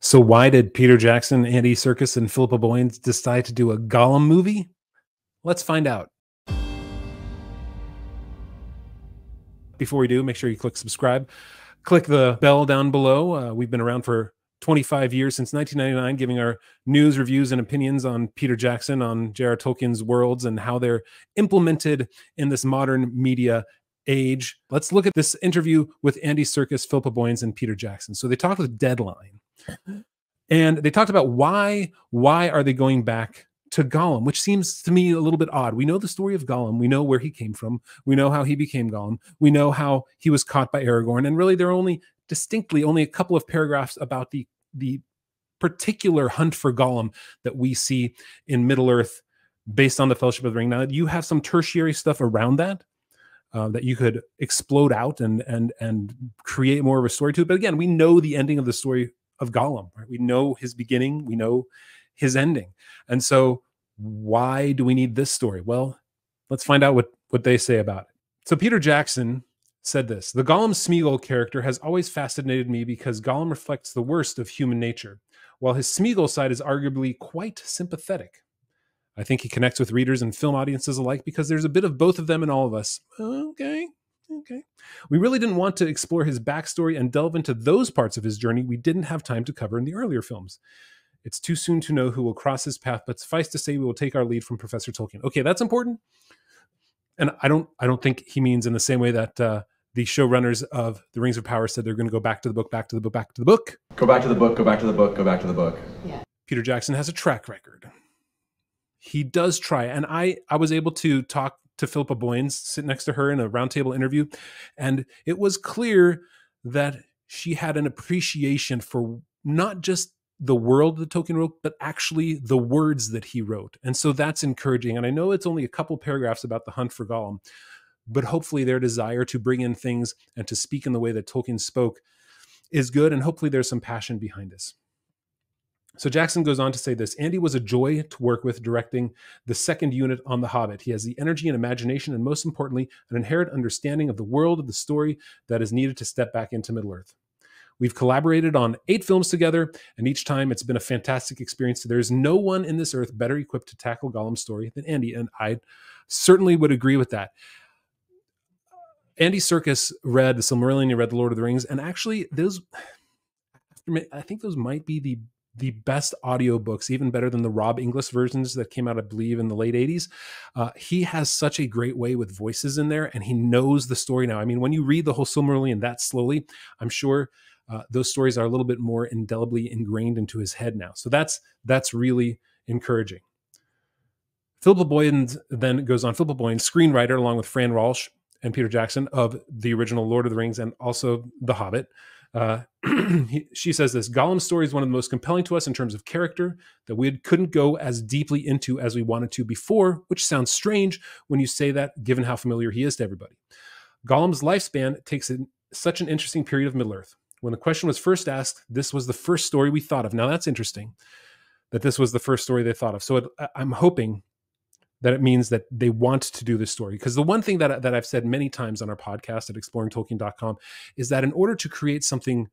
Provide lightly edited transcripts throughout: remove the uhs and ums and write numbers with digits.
So why did Peter Jackson, Andy Serkis, and Philippa Boyens decide to do a Gollum movie? Let's find out. Before we do, make sure you click subscribe. Click the bell down below. We've been around for 25 years, since 1999, giving our news, reviews, and opinions on Peter Jackson, on J.R. Tolkien's worlds, and how they're implemented in this modern media age. Let's look at this interview with Andy Serkis, Philippa Boyens, and Peter Jackson. So they talked with Deadline, and they talked about why are they going back to Gollum, which seems to me a little bit odd. We know the story of Gollum. We know where he came from. We know how he became Gollum. We know how he was caught by Aragorn. And really, there are only a couple of paragraphs about the particular hunt for Gollum that we see in Middle-earth based on the Fellowship of the Ring. Now, you have some tertiary stuff around that that you could explode out and create more of a story to it. But again, we know the ending of the story of Gollum, right? We know his beginning. We know his ending. And so why do we need this story? Well, let's find out what they say about it. So Peter Jackson said this: "The Gollum Smeagol character has always fascinated me because Gollum reflects the worst of human nature, while his Smeagol side is arguably quite sympathetic. I think he connects with readers and film audiences alike because there's a bit of both of them in all of us." Okay. "We really didn't want to explore his backstory and delve into those parts of his journey we didn't have time to cover in the earlier films. It's too soon to know who will cross his path, but suffice to say we will take our lead from Professor Tolkien." Okay, that's important. And I don't think he means in the same way that the showrunners of The Rings of Power said they're going to go back to the book, back to the book, back to the book. Go back to the book, go back to the book, go back to the book. Yeah. Peter Jackson has a track record. He does try. And I was able to talk to Philippa Boyens, sit next to her in a roundtable interview, and it was clear that she had an appreciation for not just the world that Tolkien wrote, but actually the words that he wrote. And so that's encouraging. And I know it's only a couple paragraphs about the hunt for Gollum, but hopefully their desire to bring in things and to speak in the way that Tolkien spoke is good. And hopefully there's some passion behind this. So Jackson goes on to say this: "Andy was a joy to work with, directing the second unit on The Hobbit. He has the energy and imagination, and most importantly, an inherent understanding of the world of the story that is needed to step back into Middle-earth. We've collaborated on 8 films together, and each time it's been a fantastic experience. There is no one in this earth better equipped to tackle Gollum's story than Andy," and I certainly would agree with that. Andy Serkis read The Silmarillion, he read The Lord of the Rings, and actually I think those might be the best audiobooks, even better than the Rob Inglis versions that came out, I believe, in the late 80s. He has such a great way with voices in there, and he knows the story now. I mean, when you read the whole Silmarillion that slowly, I'm sure those stories are a little bit more indelibly ingrained into his head now. So that's really encouraging. Philippa Boyens then goes on. Philippa Boyens, screenwriter, along with Fran Walsh and Peter Jackson of the original Lord of the Rings and also The Hobbit. She says this: "Gollum's story is one of the most compelling to us in terms of character that we couldn't go as deeply into as we wanted to before," which sounds strange when you say that, given how familiar he is to everybody. "Gollum's lifespan takes such an interesting period of Middle-earth. When the question was first asked, this was the first story we thought of." Now that's interesting that this was the first story they thought of. So I'm hoping that it means that they want to do this story. Because the one thing that I've said many times on our podcast at exploringtolkien.com is that in order to create something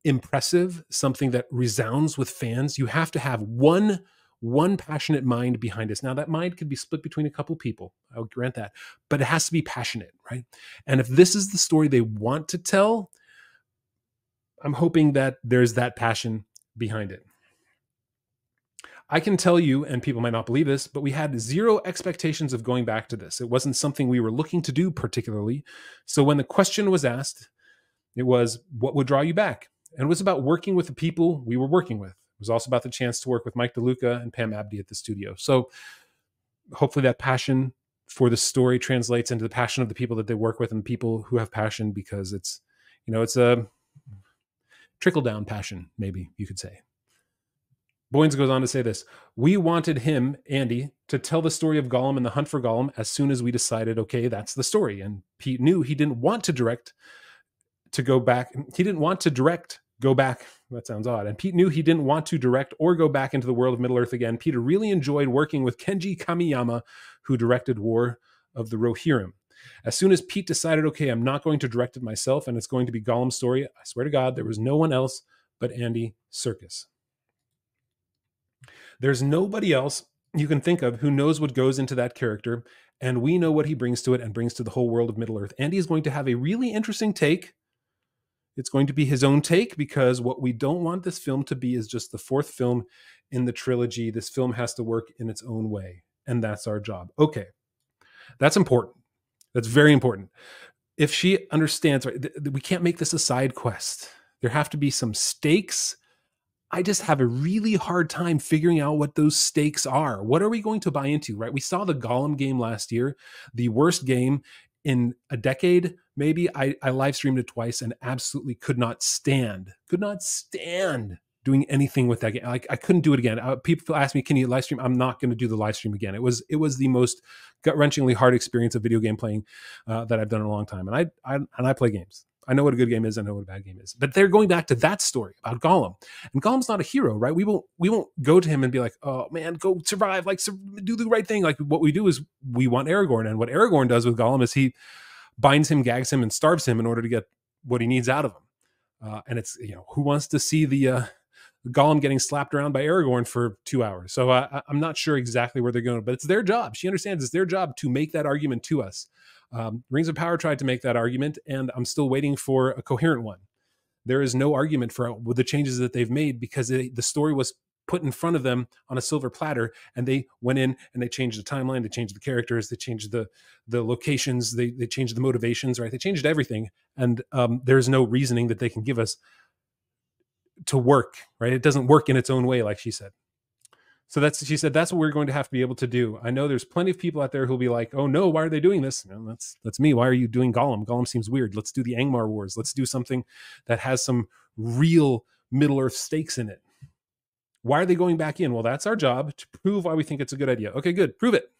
impressive, something that resounds with fans, you have to have one passionate mind behind this. Now that mind could be split between a couple people, I'll grant that, but it has to be passionate, right? And if this is the story they want to tell, I'm hoping that there's that passion behind it. I can tell you, and people might not believe this, but we had 0 expectations of going back to this. It wasn't something we were looking to do particularly. So when the question was asked, it was, what would draw you back? And it was about working with the people we were working with. It was also about the chance to work with Mike DeLuca and Pam Abdi at the studio. So hopefully that passion for the story translates into the passion of the people that they work with and people who have passion, because it's a trickle-down passion, maybe you could say. Boyens goes on to say this: "We wanted him, Andy, to tell the story of Gollum and the hunt for Gollum as soon as we decided, okay, that's the story. And Pete knew he didn't want to go back. That sounds odd. And Pete knew he didn't want to direct or go back into the world of Middle-earth again. Peter really enjoyed working with Kenji Kamiyama, who directed War of the Rohirrim. As soon as Pete decided, okay, I'm not going to direct it myself and it's going to be Gollum's story, I swear to God, there was no one else but Andy Serkis. There's nobody else you can think of who knows what goes into that character, and we know what he brings to it and brings to the whole world of Middle-earth. Andy is going to have a really interesting take. It's going to be his own take, because what we don't want this film to be is just the fourth film in the trilogy. This film has to work in its own way, and that's our job. Okay, that's important. That's very important. If she understands, right, we can't make this a side quest. There have to be some stakes. I just have a really hard time figuring out what those stakes are. What are we going to buy into, right? We saw the Gollum game last year, the worst game in a decade, maybe. I live streamed it twice and absolutely could not stand doing anything with that game. Like, I couldn't do it again. People ask me, can you live stream? I'm not going to do the live stream again. It was the most gut-wrenchingly hard experience of video game playing that I've done in a long time. And I play games. I know what a good game is. I know what a bad game is. But they're going back to that story about Gollum. And Gollum's not a hero, right? We won't go to him and be like, oh man, go survive, like do the right thing. Like, what we do is we want Aragorn. And what Aragorn does with Gollum is he binds him, gags him, and starves him in order to get what he needs out of him. And it's, who wants to see the Gollum getting slapped around by Aragorn for 2 hours? So I'm not sure exactly where they're going, but it's their job. She understands it's their job to make that argument to us. Rings of Power tried to make that argument, and I'm still waiting for a coherent one. There is no argument for the changes that they've made, because the story was put in front of them on a silver platter, and they went in and they changed the timeline, they changed the characters, they changed the locations, they changed the motivations, right? They changed everything, and there's no reasoning that they can give us to work, right? It doesn't work in its own way, like she said. So she said, that's what we're going to have to be able to do. I know there's plenty of people out there who'll be like, oh no, why are they doing this? That's me. Why are you doing Gollum? Gollum seems weird. Let's do the Angmar Wars. Let's do something that has some real Middle-earth stakes in it. Why are they going back in? Well, that's our job, to prove why we think it's a good idea. Okay, good. Prove it.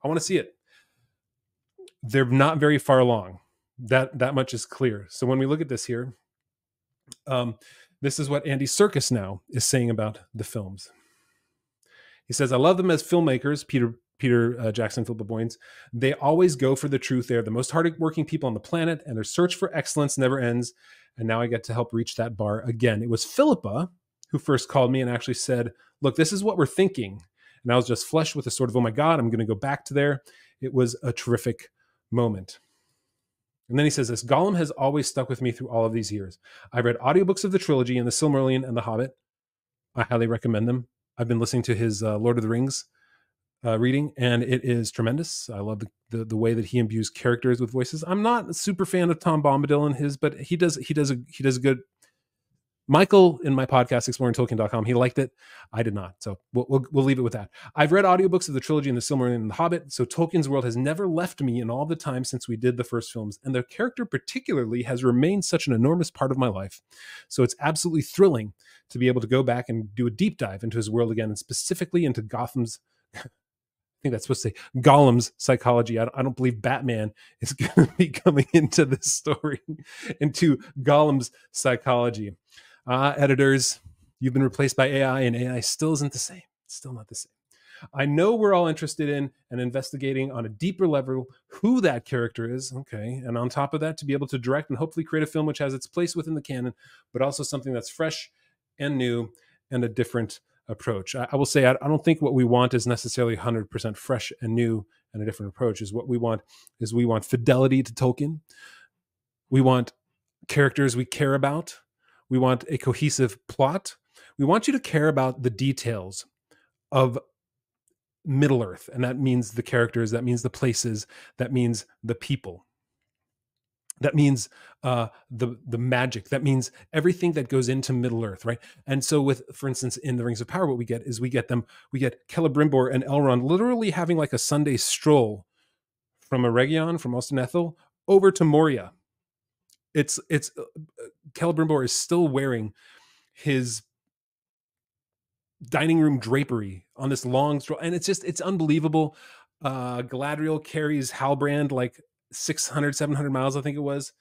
I want to see it. They're not very far along. That much is clear. So when we look at this here, this is what Andy Serkis now is saying about the films. He says, I love them as filmmakers, Peter Jackson, Philippa Boyens. They always go for the truth. They're the most hardworking people on the planet, and their search for excellence never ends. And now I get to help reach that bar again. It was Philippa who first called me and actually said, look, this is what we're thinking. And I was just flushed with a sort of, oh my God, I'm going to go back to there. It was a terrific moment. And then he says this, Gollum has always stuck with me through all of these years. I've read audiobooks of the trilogy and the Silmarillion and the Hobbit. I highly recommend them. I've been listening to his Lord of the Rings reading, and it is tremendous. I love the way that he imbues characters with voices. I'm not a super fan of Tom Bombadil and his, but he does a good. Michael, in my podcast, exploringtolkien.com, he liked it. I did not. So we'll leave it with that. I've read audiobooks of the trilogy and the Silmarillion and the Hobbit, so Tolkien's world has never left me in all the time since we did the first films, and the character particularly has remained such an enormous part of my life. So it's absolutely thrilling to be able to go back and do a deep dive into his world again, and specifically into Gotham's, I think that's supposed to say Gollum's psychology. I don't believe Batman is going to be coming into this story, into Gollum's psychology. Editors, you've been replaced by AI, and AI still isn't the same. It's still not the same. I know we're all interested in and investigating on a deeper level who that character is. Okay. And on top of that, to be able to direct and hopefully create a film which has its place within the canon, but also something that's fresh and new and a different approach. I will say, I don't think what we want is necessarily 100% fresh and new and a different approach. We want fidelity to Tolkien. We want characters we care about. We want a cohesive plot. We want you to care about the details of Middle-earth, and that means the characters, that means the places, that means the people, that means the magic, that means everything that goes into Middle-earth, right? And so for instance, in the Rings of Power, what we get Celebrimbor and Elrond literally having like a Sunday stroll from Eregion, from Ostenethil, over to Moria. It's Celebrimbor is still wearing his dining room drapery on this long stroll, and it's unbelievable. Galadriel carries Halbrand like 700 miles, I think it was,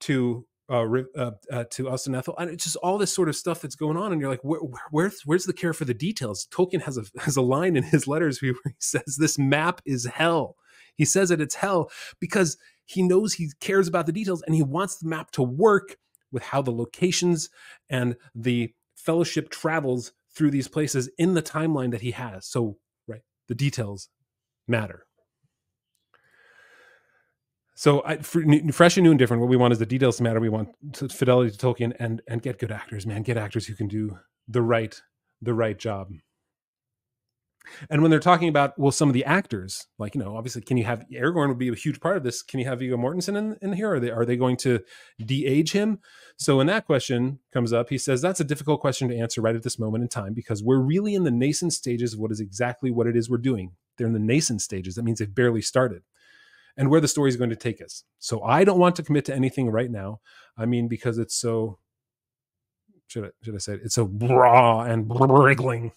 to Ostenethil, and it's just all this sort of stuff that's going on, and you're like, where's the care for the details? Tolkien has a line in his letters where he says this map is hell. He says it's hell because he knows he cares about the details, and he wants the map to work with how the locations and the Fellowship travels through these places in the timeline that he has. So, right, the details matter. So, fresh and new and different, what we want is the details to matter. We want fidelity to Tolkien and get good actors, man. Get actors who can do the right job. And when they're talking about, well, some of the actors, like, obviously, can you have Aragorn would be a huge part of this. Can you have Viggo Mortensen in here? Are they going to de-age him? So when that question comes up, he says, that's a difficult question to answer right at this moment in time, because we're really in the nascent stages of what it is we're doing. They're in the nascent stages. That means they've barely started. And where the story is going to take us. So I don't want to commit to anything right now. I mean, because it's so, should I say it? It's so raw and wriggling.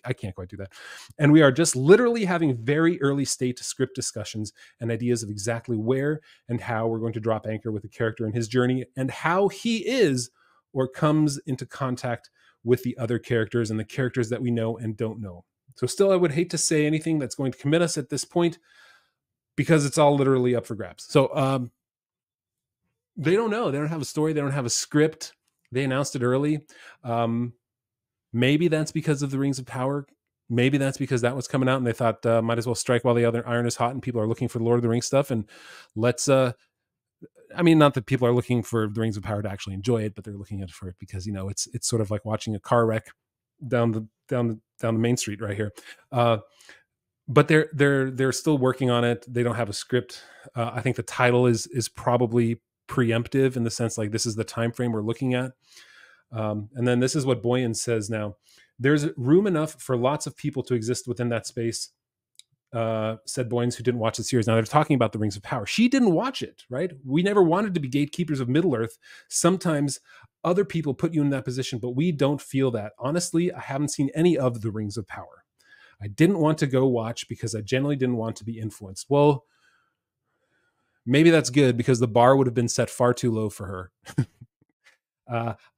I can't quite do that. And we are just literally having very early state script discussions and ideas of exactly where and how we're going to drop anchor with the character and his journey, and how he is or comes into contact with the other characters and the characters that we know and don't know. So still, I would hate to say anything that's going to commit us at this point, because it's all literally up for grabs. So they don't know. They don't have a story. They don't have a script. They announced it early. Maybe that's because of the Rings of Power. Maybe that's because that was coming out and they thought, might as well strike while the other iron is hot and people are looking for the Lord of the Rings stuff. And let's, not that people are looking for the Rings of Power to actually enjoy it, but they're looking at it for it because, it's sort of like watching a car wreck down the main street right here. But they're still working on it. They don't have a script. I think the title is probably preemptive in the sense like this is the time frame we're looking at. And then this is what Boyan says now. There's room enough for lots of people to exist within that space, said Boyens, who didn't watch the series. Now they're talking about the Rings of Power. She didn't watch it, right? We never wanted to be gatekeepers of Middle-earth. Sometimes other people put you in that position, but we don't feel that. Honestly, I haven't seen any of the Rings of Power. I didn't want to go watch because I generally didn't want to be influenced. Well, maybe that's good because the bar would have been set far too low for her.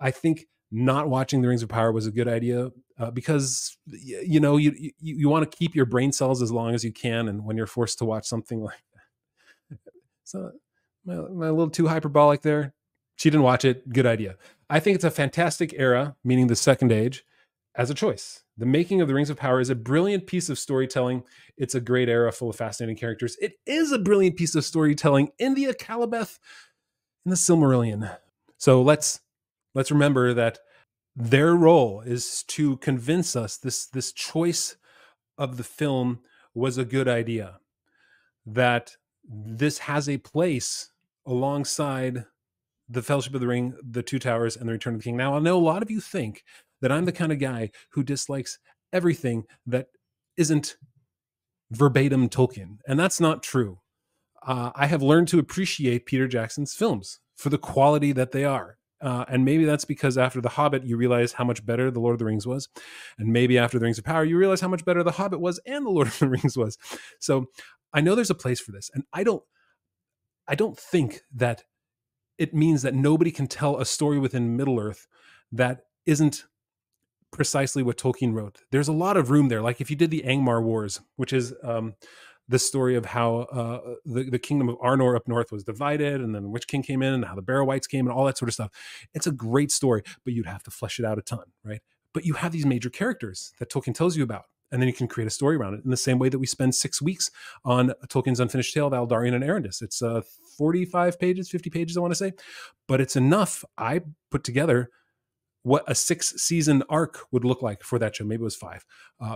I think not watching the Rings of Power was a good idea because you want to keep your brain cells as long as you can, and when you're forced to watch something like that, so am I a little too hyperbolic there? She didn't watch it. Good idea. I think it's a fantastic era, meaning the Second Age, as a choice. The making of the Rings of Power is a brilliant piece of storytelling. It's a great era full of fascinating characters. It is a brilliant piece of storytelling in the Akallabeth, in the Silmarillion. So let's remember that their role is to convince us this choice of the film was a good idea, that this has a place alongside the Fellowship of the Ring, the Two Towers, and the Return of the King. Now, I know a lot of you think that I'm the kind of guy who dislikes everything that isn't verbatim Tolkien, and that's not true. I have learned to appreciate Peter Jackson's films for the quality that they are. And maybe that's because after The Hobbit, you realize how much better The Lord of the Rings was. And maybe after The Rings of Power, you realize how much better The Hobbit was and The Lord of the Rings was. So I know there's a place for this. And I don't think that it means that nobody can tell a story within Middle-earth that isn't precisely what Tolkien wrote. There's a lot of room there. Like if you did the Angmar Wars, which is the story of how the kingdom of Arnor up north was divided, and then the Witch King came in, and how the Barrow-wights came, and all that sort of stuff. It's a great story, but you'd have to flesh it out a ton, right? But you have these major characters that Tolkien tells you about, and then you can create a story around it in the same way that we spend 6 weeks on Tolkien's Unfinished Tale of Eldarion and Arendis. It's 45 pages, 50 pages, I want to say, but it's enough. I put together what a 6-season arc would look like for that show. Maybe it was 5.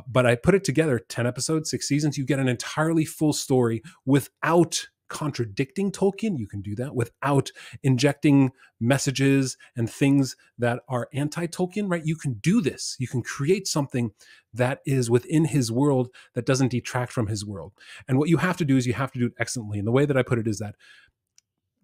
But I put it together, 10 episodes, 6 seasons. You get an entirely full story without contradicting Tolkien. You can do that without injecting messages and things that are anti-Tolkien, right? You can do this. You can create something that is within his world that doesn't detract from his world. And what you have to do is you have to do it excellently. And the way that I put it is that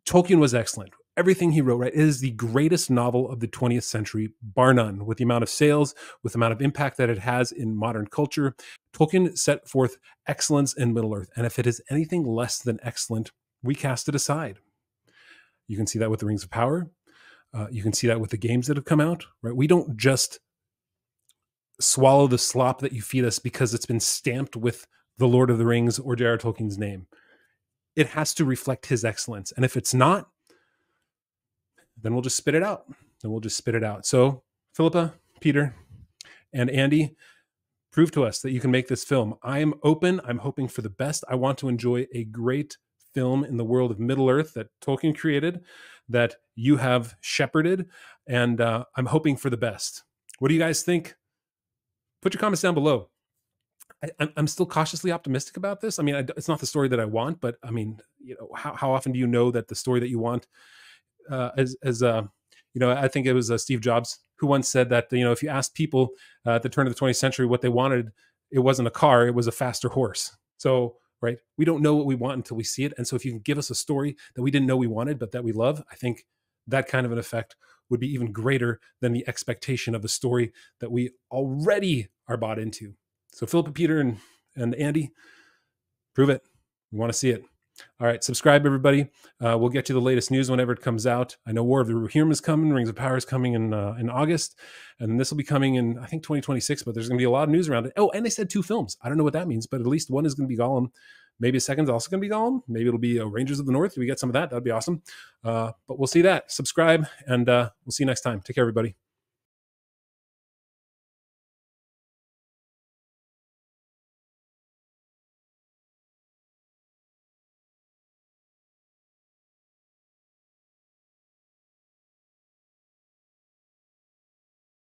Tolkien was excellent. Everything he wrote, right, is the greatest novel of the 20th century, bar none, with the amount of sales, with the amount of impact that it has in modern culture. Tolkien set forth excellence in Middle-earth. And if it is anything less than excellent, we cast it aside. You can see that with the Rings of Power. You can see that with the games that have come out, right? We don't just swallow the slop that you feed us because it's been stamped with the Lord of the Rings or J.R. Tolkien's name. It has to reflect his excellence. And if it's not, then we'll just spit it out. So, Philippa, Peter and Andy, prove to us that you can make this film. I am open. I'm hoping for the best. I want to enjoy a great film in the world of Middle Earth that Tolkien created, that you have shepherded, and I'm hoping for the best. What do you guys think? Put your comments down below. I'm still cautiously optimistic about this. I mean, it's not the story that I want, but I mean, how often do you know that the story that you want, I think it was Steve Jobs who once said that if you ask people at the turn of the 20th century what they wanted, it wasn't a car, it was a faster horse. So right, we don't know what we want until we see it, and so if you can give us a story that we didn't know we wanted but that we love, I think that kind of an effect would be even greater than the expectation of a story that we already are bought into. So Philip, Peter, and Andy, prove it. We want to see it. All right, subscribe, everybody. We'll get you the latest news whenever it comes out. I know War of the Rohirrim is coming, Rings of Power is coming in August, and this will be coming in, I think, 2026, but there's going to be a lot of news around it. Oh, and they said 2 films. I don't know what that means, but at least one is going to be Gollum. Maybe a second's also going to be Gollum. Maybe it'll be Rangers of the North. If we get some of that, that'd be awesome. But we'll see that. Subscribe, and we'll see you next time. Take care, everybody.